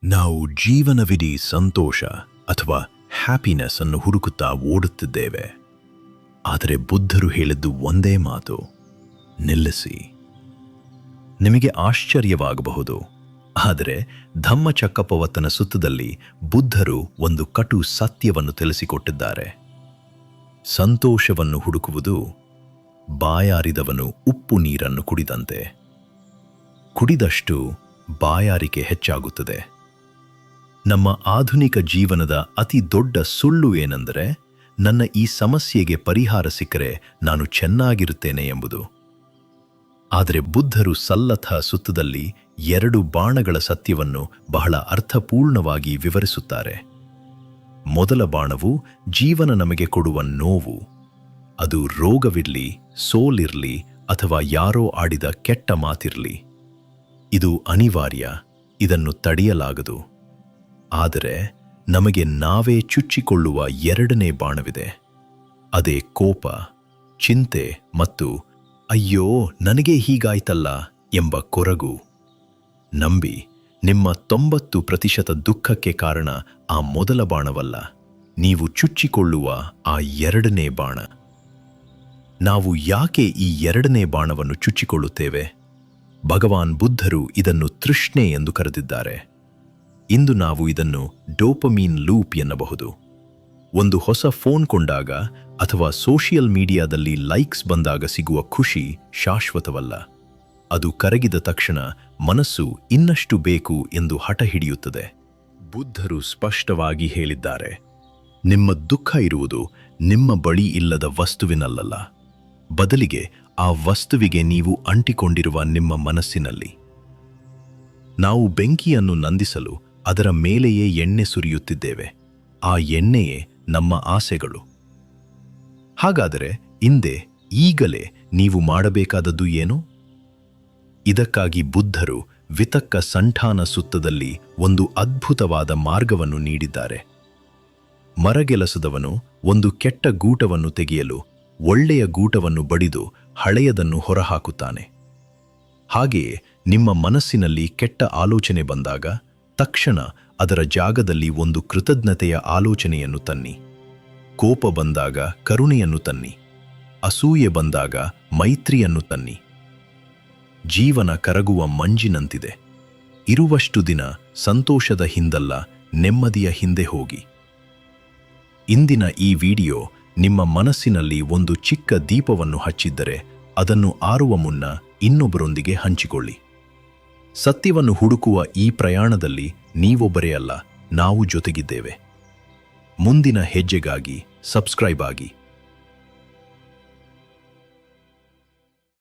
ನಾವು ಜೀವನವಿಡೀ ಸಂತೋಷ ಅಥವಾ ಹ್ಯಾಪಿನೆಸ್ ಅನ್ನು ಹುಡುಕುತ್ತಾ ಓಡುತ್ತಿದ್ದೇವೆ. ಆದರೆ ಬುದ್ಧರು ಹೇಳಿದ್ದು ಒಂದೇ ಮಾತು: ನಿಲ್ಲಿಸಿ. ನಿಮಗೆ ಆಶ್ಚರ್ಯವಾಗಬಹುದು, ಆದರೆ ಧಮ್ಮಚಕ್ಕಪವತ್ತನ ಸುತ್ತದಲ್ಲಿ ಬುದ್ಧರು ಒಂದು ಕಟು ಸತ್ಯವನ್ನು ತಿಳಿಸಿಕೊಟ್ಟಿದ್ದಾರೆ. ಸಂತೋಷವನ್ನು ಹುಡುಕುವುದು ಬಾಯಾರಿದವನು ಉಪ್ಪು ನೀರನ್ನು ಕುಡಿದಂತೆ. ಕುಡಿದಷ್ಟು ಬಾಯಾರಿಕೆ ಹೆಚ್ಚಾಗುತ್ತದೆ. ನಮ್ಮ ಆಧುನಿಕ ಜೀವನದ ಅತಿ ದೊಡ್ಡ ಸುಳ್ಳು ಏನೆಂದರೆ, ನನ್ನ ಈ ಸಮಸ್ಯೆಗೆ ಪರಿಹಾರ ಸಿಕ್ಕರೆ ನಾನು ಚೆನ್ನಾಗಿರುತ್ತೇನೆ ಎಂಬುದು. ಆದರೆ ಬುದ್ಧರು ಸಲ್ಲಥ ಸುತ್ತದಲ್ಲಿ 2 ಬಾಣಗಳ ಸತ್ಯವನ್ನು ಬಹಳ ಅರ್ಥಪೂರ್ಣವಾಗಿ ವಿವರಿಸುತ್ತಾರೆ. ಮೊದಲ ಬಾಣವು ಜೀವನ ನಮಗೆ ಕೊಡುವ ನೋವು. ಅದು ರೋಗವಿರಲಿ, ಸೋಲಿರಲಿ ಅಥವಾ ಯಾರೋ ಆಡಿದ ಕೆಟ್ಟ ಮಾತಿರಲಿ. ಇದು ಅನಿವಾರ್ಯ, ಇದನ್ನು ತಡೆಯಲಾಗದು. ಆದರೆ ನಮಗೆ ನಾವೇ ಚುಚ್ಚಿಕೊಳ್ಳುವ 2ನೇ ಬಾಣವಿದೆ. ಅದೇ ಕೋಪ, ಚಿಂತೆ ಮತ್ತು ಅಯ್ಯೋ ನನಗೆ ಹೀಗಾಯ್ತಲ್ಲ ಎಂಬ ಕೊರಗು. ನಂಬಿ, ನಿಮ್ಮ 90% ದುಃಖಕ್ಕೆ ಕಾರಣ ಆ ಮೊದಲ ಬಾಣವಲ್ಲ, ನೀವು ಚುಚ್ಚಿಕೊಳ್ಳುವ ಆ 2ನೇ ಬಾಣ. ನಾವು ಯಾಕೆ ಈ 2ನೇ ಬಾಣವನ್ನು ಚುಚ್ಚಿಕೊಳ್ಳುತ್ತೇವೆ? ಭಗವಾನ್ ಬುದ್ಧರು ಇದನ್ನು ತೃಷ್ಣೆ ಎಂದು ಕರೆದಿದ್ದಾರೆ. ಇಂದು ನಾವು ಇದನ್ನು ಡೋಪಮೀನ್ ಲೂಪ್ ಎನ್ನಬಹುದು. ಒಂದು ಹೊಸ ಫೋನ್ ಕೊಂಡಾಗ ಅಥವಾ ಸೋಷಿಯಲ್ ಮೀಡಿಯಾದಲ್ಲಿ ಲೈಕ್ಸ್ ಬಂದಾಗ ಸಿಗುವ ಖುಷಿ ಶಾಶ್ವತವಲ್ಲ. ಅದು ಕರಗಿದ ತಕ್ಷಣ ಮನಸ್ಸು ಇನ್ನಷ್ಟು ಬೇಕು ಎಂದು ಹಠ ಹಿಡಿಯುತ್ತದೆ. ಬುದ್ಧರು ಸ್ಪಷ್ಟವಾಗಿ ಹೇಳಿದ್ದಾರೆ, ನಿಮ್ಮ ದುಃಖ ಇರುವುದು ನಿಮ್ಮ ಬಳಿ ಇಲ್ಲದ ವಸ್ತುವಿನಲ್ಲ, ಬದಲಿಗೆ ಆ ವಸ್ತುವಿಗೆ ನೀವು ಅಂಟಿಕೊಂಡಿರುವ ನಿಮ್ಮ ಮನಸ್ಸಿನಲ್ಲಿ. ನಾವು ಬೆಂಕಿಯನ್ನು ನಂದಿಸಲು ಅದರ ಮೇಲೆಯೇ ಎಣ್ಣೆ ಸುರಿಯುತ್ತಿದ್ದೇವೆ. ಆ ಎಣ್ಣೆಯೇ ನಮ್ಮ ಆಸೆಗಳು. ಹಾಗಾದರೆ ಈಗಲೇ ನೀವು ಮಾಡಬೇಕಾದದ್ದು ಏನು? ಇದಕ್ಕಾಗಿ ಬುದ್ಧರು ವಿತಕ್ಕ ಸಂಠಾನ ಸುತ್ತದಲ್ಲಿ ಒಂದು ಅದ್ಭುತವಾದ ಮಾರ್ಗವನ್ನು ನೀಡಿದ್ದಾರೆ. ಮರಗೆಲಸದವನು ಒಂದು ಕೆಟ್ಟ ಗೂಟವನ್ನು ತೆಗೆಯಲು ಒಳ್ಳೆಯ ಗೂಟವನ್ನು ಬಡಿದು ಹಳೆಯದನ್ನು ಹೊರಹಾಕುತ್ತಾನೆ. ಹಾಗೆಯೇ ನಿಮ್ಮ ಮನಸ್ಸಿನಲ್ಲಿ ಕೆಟ್ಟ ಆಲೋಚನೆ ಬಂದಾಗ ತಕ್ಷಣ ಅದರ ಜಾಗದಲ್ಲಿ ಒಂದು ಕೃತಜ್ಞತೆಯ ಆಲೋಚನೆಯನ್ನು ತನ್ನಿ. ಕೋಪ ಬಂದಾಗ ಕರುಣೆಯನ್ನು ತನ್ನಿ. ಅಸೂಯೆ ಬಂದಾಗ ಮೈತ್ರಿಯನ್ನು ತನ್ನಿ. ಜೀವನ ಕರಗುವ ಮಂಜಿನಂತಿದೆ. ಇರುವಷ್ಟು ದಿನ ಸಂತೋಷದ ಹಿಂದಲ್ಲ, ನೆಮ್ಮದಿಯ ಹಿಂದೆ ಹೋಗಿ. ಇಂದಿನ ಈ ವಿಡಿಯೋ ನಿಮ್ಮ ಮನಸ್ಸಿನಲ್ಲಿ ಒಂದು ಚಿಕ್ಕ ದೀಪವನ್ನು ಹಚ್ಚಿದ್ದರೆ ಅದನ್ನು ಆರುವ ಮುನ್ನ ಇನ್ನೊಬ್ಬರೊಂದಿಗೆ ಹಂಚಿಕೊಳ್ಳಿ. ಸತ್ಯವನ್ನು ಹುಡುಕುವ ಈ ಪ್ರಯಾಣದಲ್ಲಿ ನೀವೊಬ್ಬರೇ ಅಲ್ಲ, ನಾವು ಜೊತೆಗಿದ್ದೇವೆ. ಮುಂದಿನ ಹೆಜ್ಜೆಗಾಗಿ ಸಬ್ಸ್ಕ್ರೈಬ್ ಆಗಿ.